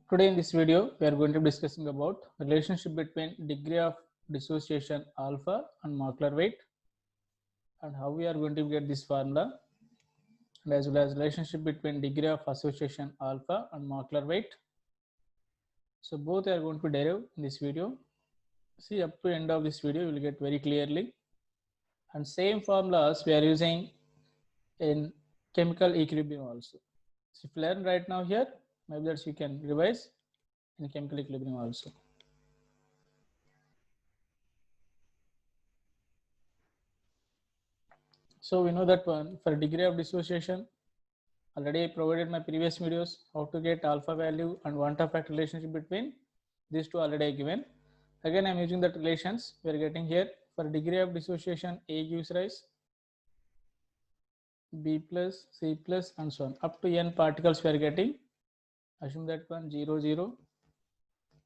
Today in this video, we are going to be discussing about relationship between degree of dissociation alpha and molecular weight, and how we are going to get this formula, and as well as relationship between degree of association alpha and molecular weight. So both are going to be derived in this video. See, up to end of this video, you will get very clearly. And same formulas we are using in chemical equilibrium also. So if you learn right now here, maybe that you can revise in chemical equilibrium also. So we know that one for degree of dissociation, already I provided my previous videos how to get alpha value and one-to factor relationship between these two already given. Again, I'm using that relations we are getting here. For degree of dissociation, A gives rise, B plus, C plus, and so on up to n particles we are getting. Assume that one 0, 0,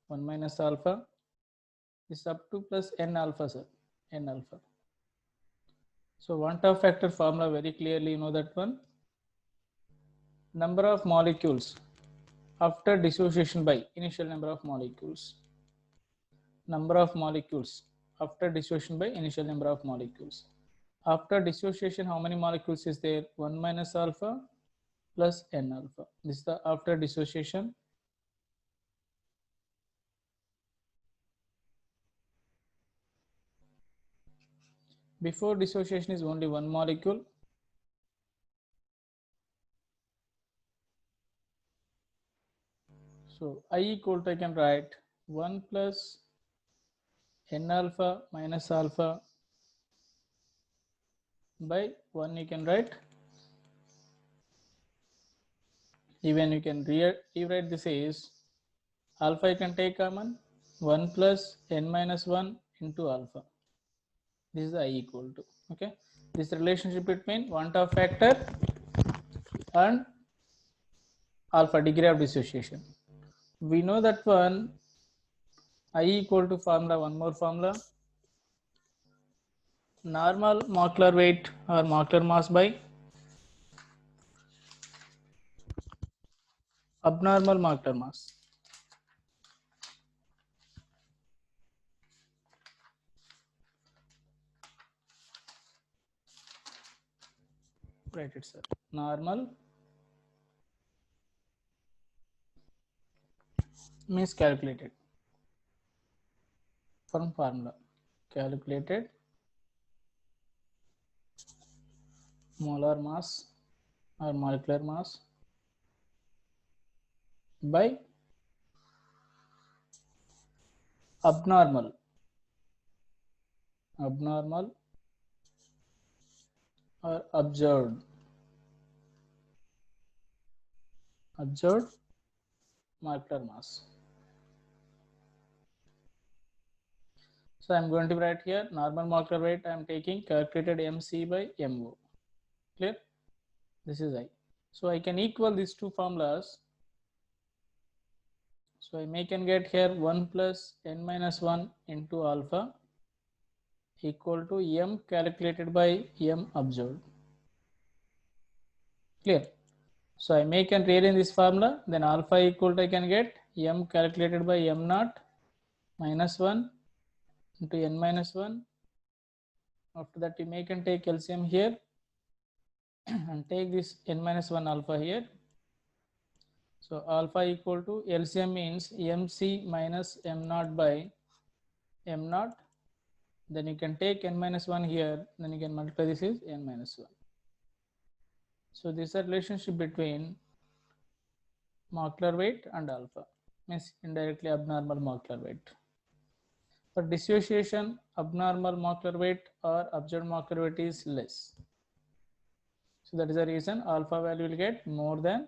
1 minus alpha is up to plus n alpha, sir, n alpha. So one-to factor formula very clearly you know that one. Number of molecules after dissociation by initial number of molecules. Number of molecules after dissociation by initial number of molecules. After dissociation, how many molecules is there? 1 minus alpha plus n alpha. This is the after dissociation. Before dissociation is only one molecule. So I equal to, I can write 1 plus n alpha minus alpha by 1 you can write. Even you can rewrite this is alpha you can take common 1 plus n minus 1 into alpha. This is the I equal to. Okay. This relationship between one-to factor and alpha degree of dissociation. We know that one I equal to formula, one more formula, normal molecular weight or molecular mass by abnormal molecular mass. Write it, sir. Normal means calculated from formula. Calculated molar mass or molecular mass by abnormal or observed molecular mass. So I'm going to write here normal molecular weight. I'm taking calculated MC by MO. Clear? This is I. So I can equal these two formulas. So I can get here 1 plus n minus 1 into alpha equal to M calculated by M observed. Clear? So I can rearrange this formula. Then alpha equal to I can get M calculated by M naught minus 1 into n minus 1. After that you can take LCM here and take this n minus 1 alpha here. So alpha equal to LCM means MC minus M naught by M naught. Then you can take n minus 1 here, then you can multiply this is n minus 1. So this is a relationship between molecular weight and alpha, means indirectly abnormal molecular weight. For dissociation, abnormal molecular weight or observed molecular weight is less. So that is the reason alpha value will get more than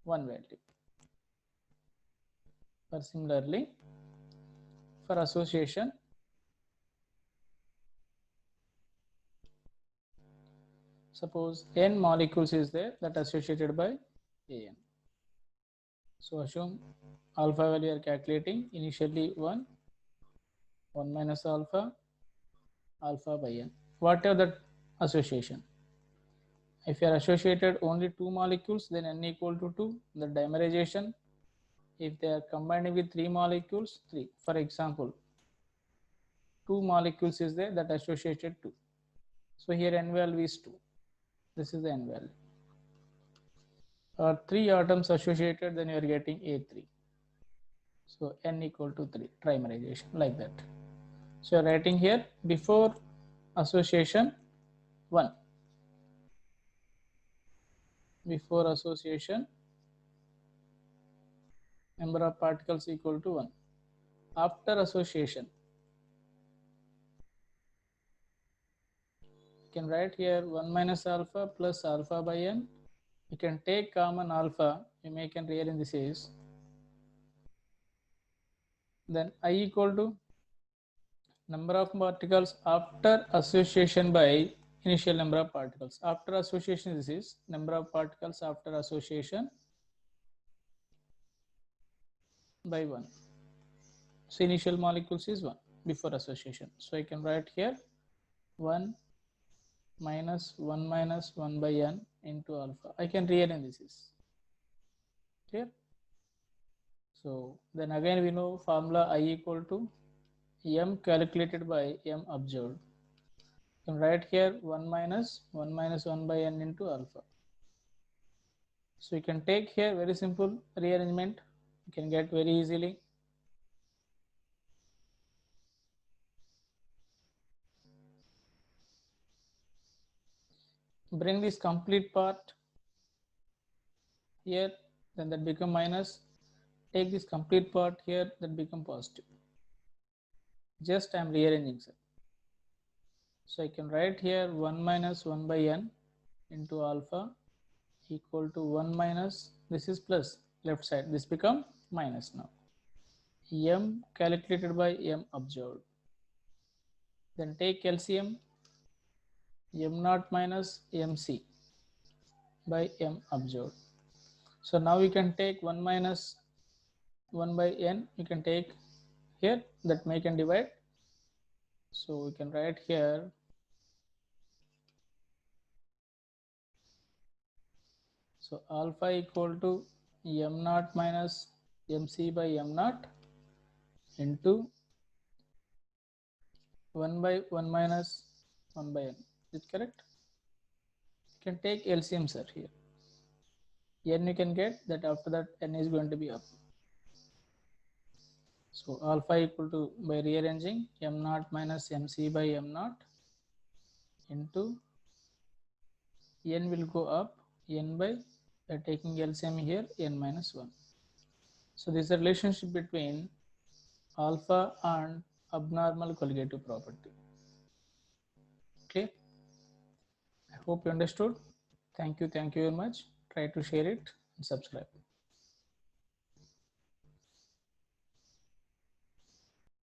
one value. Or similarly, for association, suppose n molecules is there that associated by AN. So assume alpha value are calculating initially 1 minus alpha by n. Whatever that association. If you are associated only two molecules, then n equal to 2. The dimerization if they are combining with 3 molecules, 3. For example, 2 molecules is there that associated 2. So here n value is 2. This is the n value. Or 3 atoms associated, then you are getting A3. So n equal to 3, trimerization, like that. So you are writing here before association 1. Before association, number of particles equal to 1. After association, you can write here 1 minus alpha plus alpha by n. You can take common alpha, you can rearrange this is, then I equal to number of particles after association by initial number of particles. After association, this is number of particles after association by 1. So initial molecules is 1 before association. So I can write here 1 minus 1 minus 1 by n into alpha. I can rearrange this is clear. So then again we know formula I equal to m calculated by m observed. You can write here 1 minus 1 by n into alpha. So you can take here very simple rearrangement. You can get very easily. Bring this complete part here, then that become minus. Take this complete part here, that become positive. Just I am rearranging, sir. So I can write here 1 minus 1 by n into alpha equal to 1 minus, this is plus left side, this become minus now. M calculated by m observed. Then take LCM, m naught minus mc by m observed. So now we can take 1 minus 1 by n, you can take here, that make and divide. So we can write here so alpha equal to m naught minus mc by m naught into 1 by 1 minus 1 by n. Is it correct? You can take LCM, sir, here. N you can get that, after that n is going to be up. So alpha equal to, by rearranging, m naught minus mc by m naught into n will go up, n by taking LCM here, n minus 1. So this is a relationship between alpha and abnormal colligative property. Okay, I hope you understood. Thank you very much. Try to share it and subscribe.